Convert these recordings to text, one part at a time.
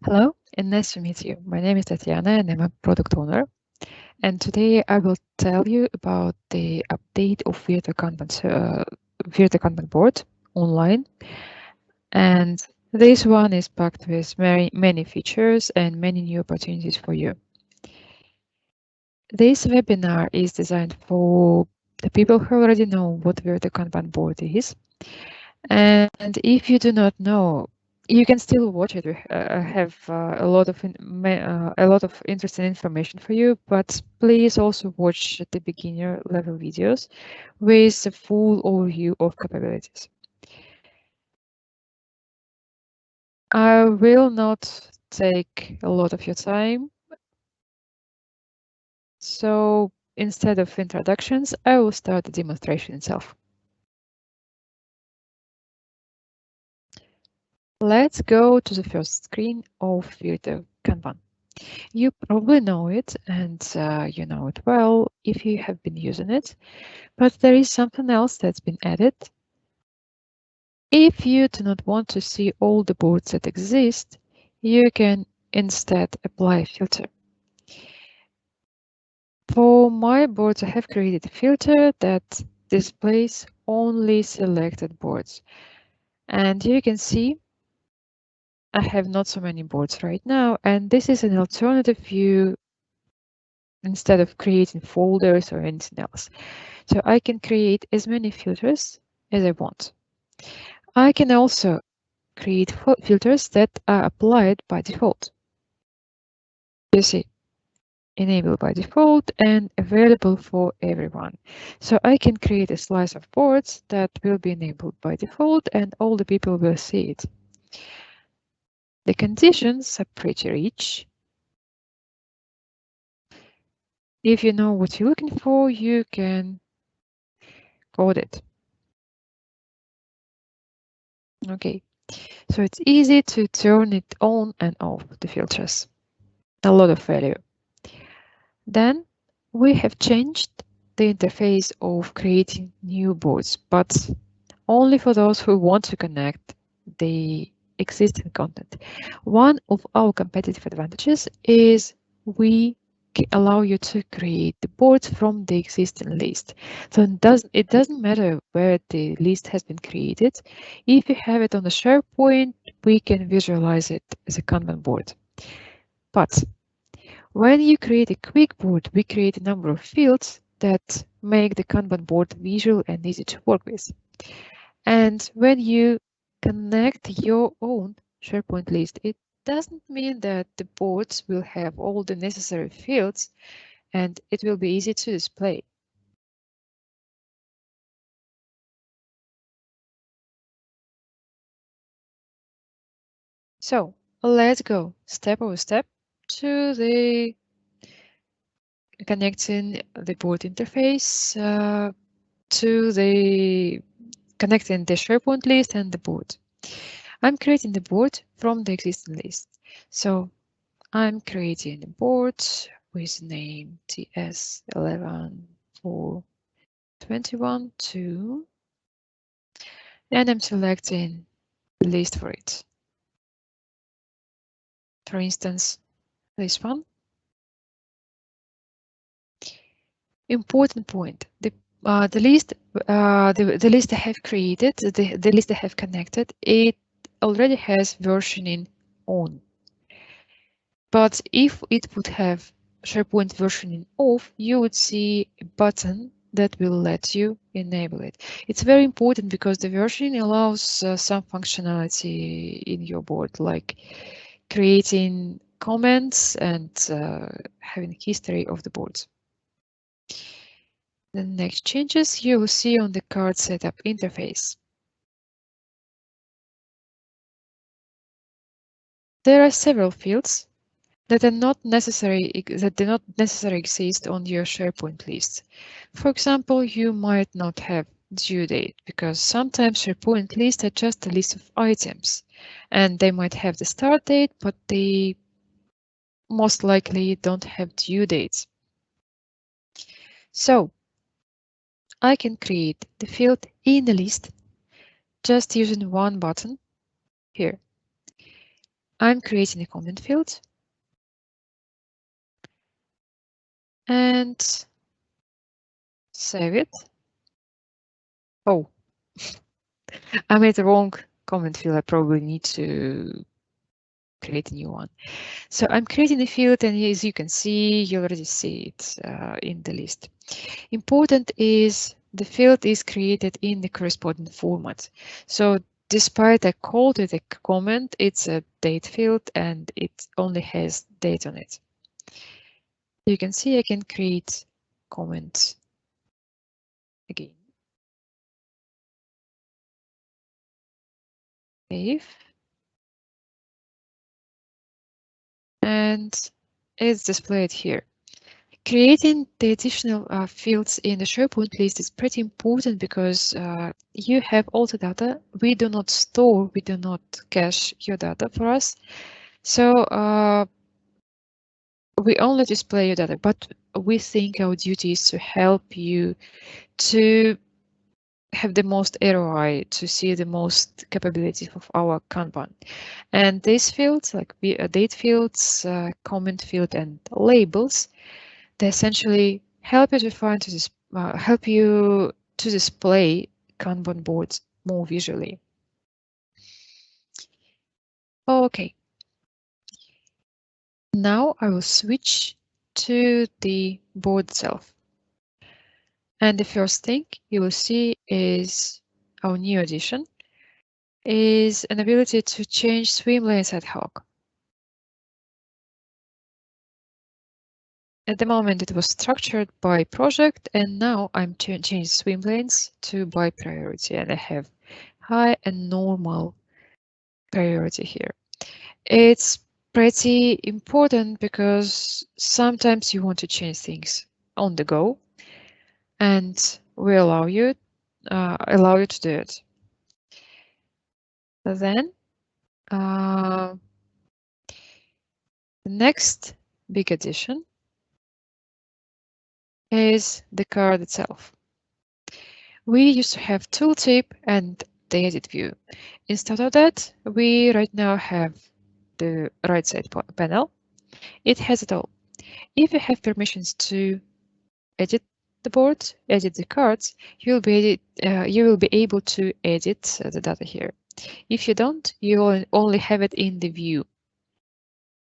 Hello and nice to meet you. My name is Tatiana and I'm a product owner. And today I will tell you about the update of Virto Kanban Board Online. And this one is packed with many features and many new opportunities for you. This webinar is designed for the people who already know what Virto Kanban Board is. And if you do not know, you can still watch it. We have a lot of interesting information for you, but please also watch the beginner level videos with a full overview of capabilities. I will not take a lot of your time. So instead of introductions, I will start the demonstration itself. Let's go to the first screen of Virto Kanban. You probably know it and you know it well if you have been using it, but there is something else that's been added. If you do not want to see all the boards that exist, you can instead apply a filter. For my boards, I have created a filter that displays only selected boards. And you can see I have not so many boards right now, and this is an alternative view instead of creating folders or anything else. So I can create as many filters as I want. I can also create filters that are applied by default. You see, enabled by default and available for everyone. So I can create a slice of boards that will be enabled by default and all the people will see it. The conditions are pretty rich. If you know what you're looking for, you can code it. Okay, so it's easy to turn it on and off, the filters. A lot of value. Then we have changed the interface of creating new boards, but only for those who want to connect the existing content. One of our competitive advantages is we allow you to create the boards from the existing list. So it doesn't matter where the list has been created. If you have it on the SharePoint, we can visualize it as a Kanban board. But when you create a quick board, we create a number of fields that make the Kanban board visual and easy to work with. And when you connect your own SharePoint list, it doesn't mean that the boards will have all the necessary fields and it will be easy to display. So let's go step by step to the connecting the board interface to the connecting the SharePoint list and the board. I'm creating the board from the existing list. So I'm creating a board with name TS11/4/21/2, and I'm selecting the list for it. For instance, this one. Important point: the list I have created, the list I have connected, it already has versioning on. But if it would have SharePoint versioning off, you would see a button that will let you enable it. It's very important because the versioning allows some functionality in your board, like creating comments and having history of the boards. The next changes you will see on the card setup interface. There are several fields that do not necessarily exist on your SharePoint list. For example, you might not have due date because sometimes SharePoint lists are just a list of items and they might have the start date, but they most likely don't have due dates. So I can create the field in the list just using one button here. I'm creating a comment field and save it. Oh, I made the wrong comment field. I probably need to create a new one. So I'm creating a field, and as you can see, you already see it in the list. Important is the field is created in the corresponding format. So despite I called it a comment, it's a date field and it only has date on it. You can see I can create comments again. Save. And it's displayed here. Creating the additional fields in the SharePoint list is pretty important because you have all the data. We do not store, we do not cache your data for us. So we only display your data, but we think our duty is to help you to have the most ROI, to see the most capabilities of our Kanban. And these fields, like date fields, comment field, and labels, they essentially help you to find help you to display Kanban boards more visually. Okay. Now I will switch to the board itself. And the first thing you will see is our new addition is an ability to change Swimlanes ad hoc. At the moment it was structured by project, and now I'm changing Swimlanes to by priority, and I have high and normal priority here. It's pretty important because sometimes you want to change things on the go, and we allow you to do it. Then the next big addition is the card itself. We used to have tooltip and the edit view. Instead of that, we right now have the right side panel. It has it all. If you have permissions to edit the board, edit the cards, you will be able to edit the data here. If you don't, you will only have it in the view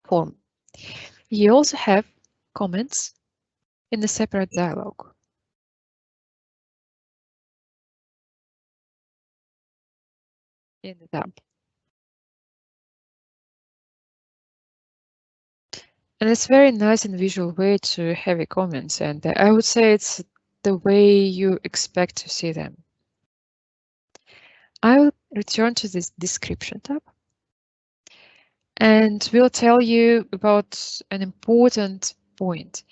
form. You also have comments in the separate dialog. In the tab. And it's very nice and visual way to have a comments, and I would say it's the way you expect to see them. I will return to this description tab and will tell you about an important point.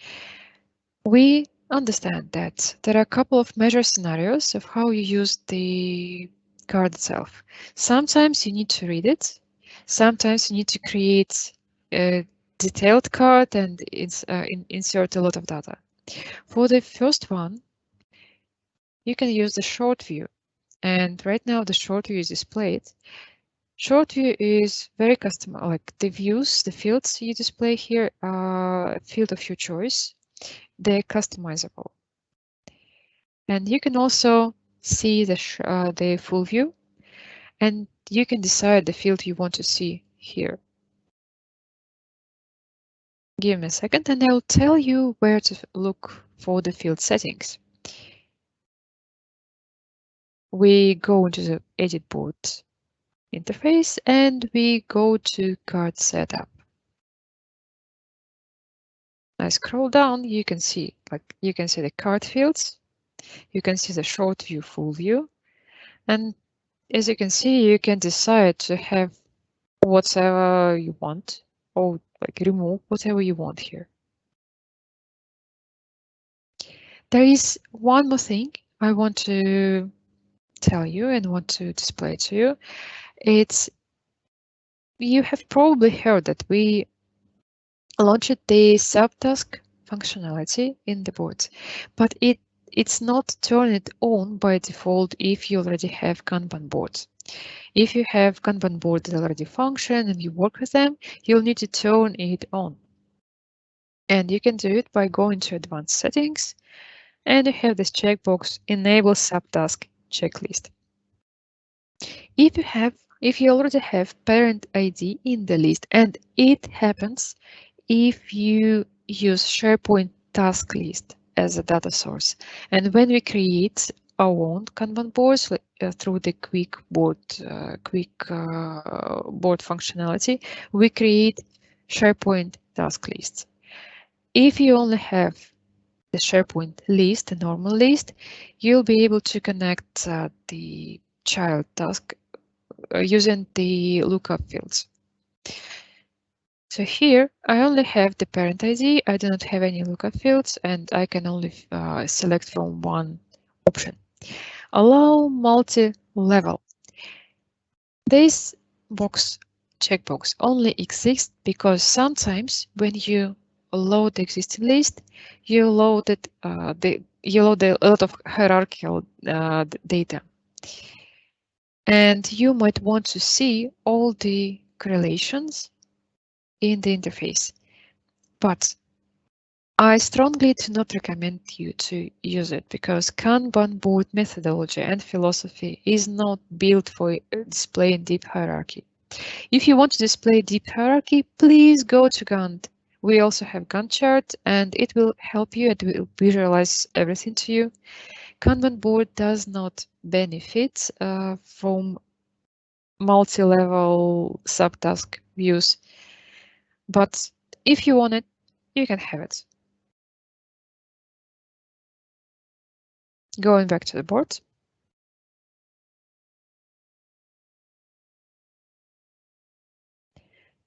We understand that there are a couple of measure scenarios of how you use the card itself. Sometimes you need to read it. Sometimes you need to create a detailed card and insert a lot of data. For the first one, you can use the short view. And right now the short view is displayed. Short view is very custom, like the views, the fields you display here are a field of your choice. They're customizable. And you can also see the full view, and you can decide the field you want to see here. Give me a second and I'll tell you where to look for the field settings. We go into the edit board interface and we go to card setup. I scroll down, you can see the card fields, you can see the short view, full view, and as you can see, you can decide to have whatever you want or like remove whatever you want here. There is one more thing I want to tell you and want to display to you. You have probably heard that we launched the subtask functionality in the boards, but it it's not turned on by default if you already have Kanban boards. If you have Kanban boards that already function and you work with them, you'll need to turn it on. And you can do it by going to Advanced Settings, and you have this checkbox, Enable Subtask Checklist. If you already have parent ID in the list, and it happens if you use SharePoint Tasklist as a data source. And when we create our own Kanban boards through the quick board functionality, we create SharePoint task lists. If you only have the SharePoint list, the normal list, you'll be able to connect the child task using the lookup fields. So here I only have the parent ID, I do not have any lookup fields, and I can only select from one option. Allow multi-level. This checkbox only exists because sometimes when you load the existing list, you load a lot of hierarchical data. And you might want to see all the correlations in the interface. But I strongly do not recommend you to use it because Kanban board methodology and philosophy is not built for displaying deep hierarchy. If you want to display deep hierarchy, please go to Gantt. We also have Gantt chart and it will help you. It will visualize everything to you. Kanban board does not benefit from multi-level subtask views, but if you want it, you can have it. Going back to the board.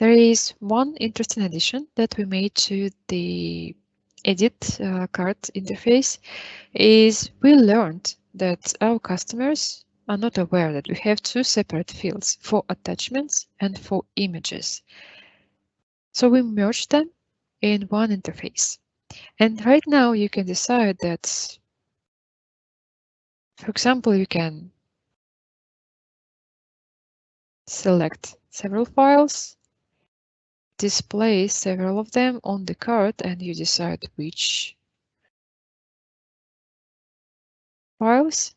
There is one interesting addition that we made to the edit card interface is we learned that our customers are not aware that we have two separate fields for attachments and for images. So we merged them in one interface. And right now you can decide that, for example, you can select several files, display several of them on the card, and you decide which files.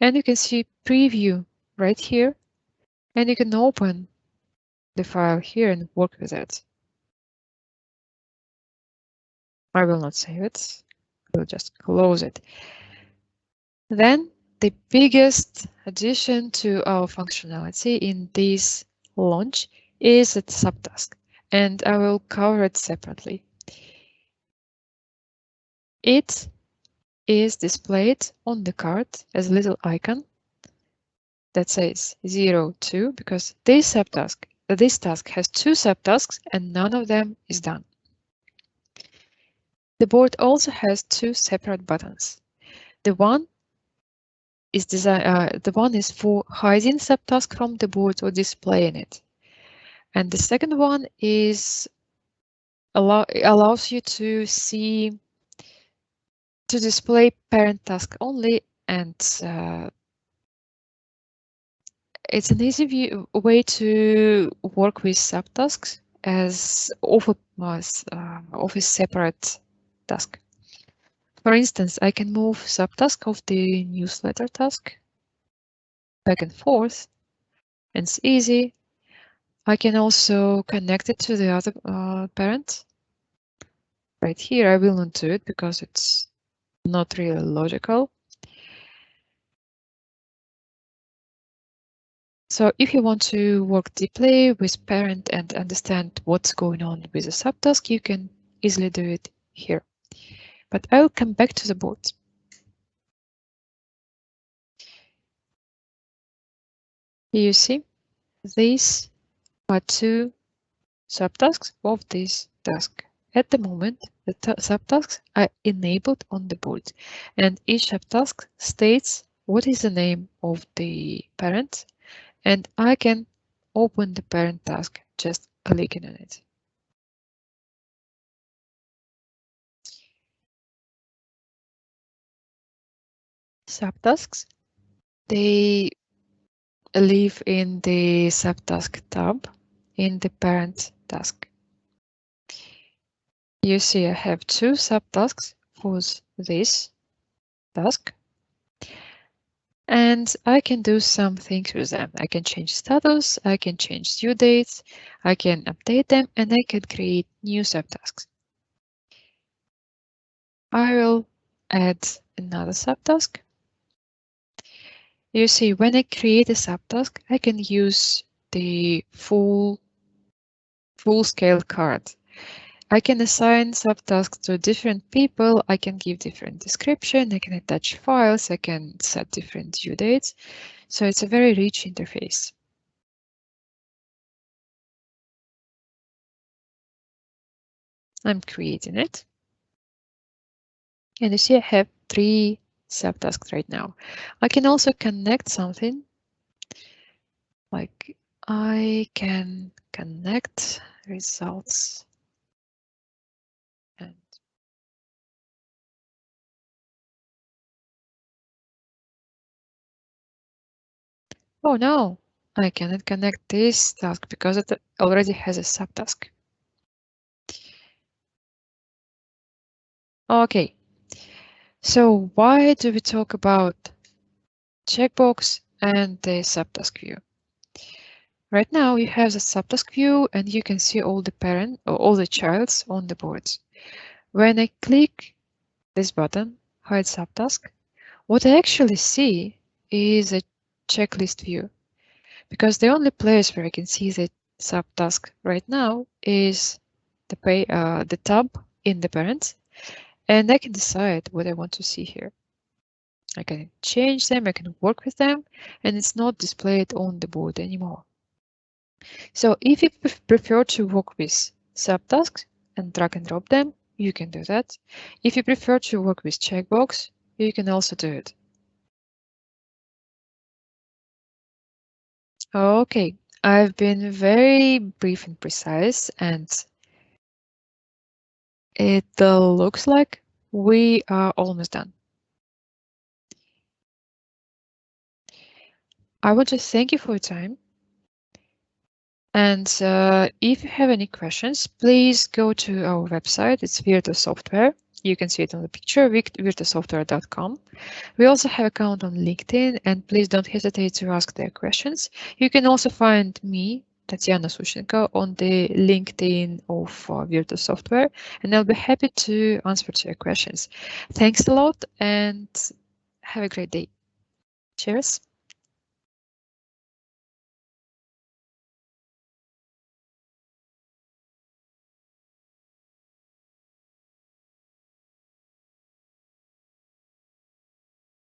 And you can see preview right here, and you can open the file here and work with it. I will not save it. We'll just close it. Then the biggest addition to our functionality in this launch is a subtask, and I will cover it separately. It is displayed on the card as a little icon that says 02 because this task has two subtasks and none of them is done. The board also has two separate buttons. The one is for hiding subtask from the board or displaying it. And the second one is allows you to display parent task only, and it's an easy way to work with subtasks as of a separate task. For instance, I can move subtask of the newsletter task back and forth, and it's easy. I can also connect it to the other parent. Right here, I will not do it because it's not really logical. So if you want to work deeply with parent and understand what's going on with the subtask, you can easily do it here. But I'll come back to the board. Here you see, these are two subtasks of this task. At the moment, the subtasks are enabled on the board, and each subtask states what is the name of the parent, and I can open the parent task just clicking on it. subtasks. They live in the subtask tab in the parent task. You see I have two subtasks for this task. And I can do some things with them. I can change status, I can change due dates, I can update them, and I can create new subtasks. I will add another subtask. You see, when I create a subtask, I can use the full scale card. I can assign subtasks to different people. I can give different description. I can attach files. I can set different due dates. So it's a very rich interface. I'm creating it. And you see I have 3 subtasks right now. I can also connect something, like I can connect results and oh no, I cannot connect this task because it already has a subtask. Okay, so why do we talk about checkbox and the subtask view? Right now you have the subtask view and you can see all the parent or all the childs on the boards. When I click this button, hide subtask, what I actually see is a checklist view, because the only place where I can see the subtask right now is the tab in the parents, and I can decide what I want to see here. I can change them, I can work with them, and it's not displayed on the board anymore. So if you prefer to work with subtasks and drag and drop them, you can do that. If you prefer to work with checkbox, you can also do it. Okay, I've been very brief and precise, and it looks like we are almost done. I want to thank you for your time. And if you have any questions, please go to our website. It's VirtoSoftware. You can see it on the picture, VirtoSoftware.com. We also have an account on LinkedIn, and please don't hesitate to ask their questions. You can also find me, Tatiana Sushenko, on the LinkedIn of VirtoSoftware, and I'll be happy to answer to your questions. Thanks a lot and have a great day. Cheers.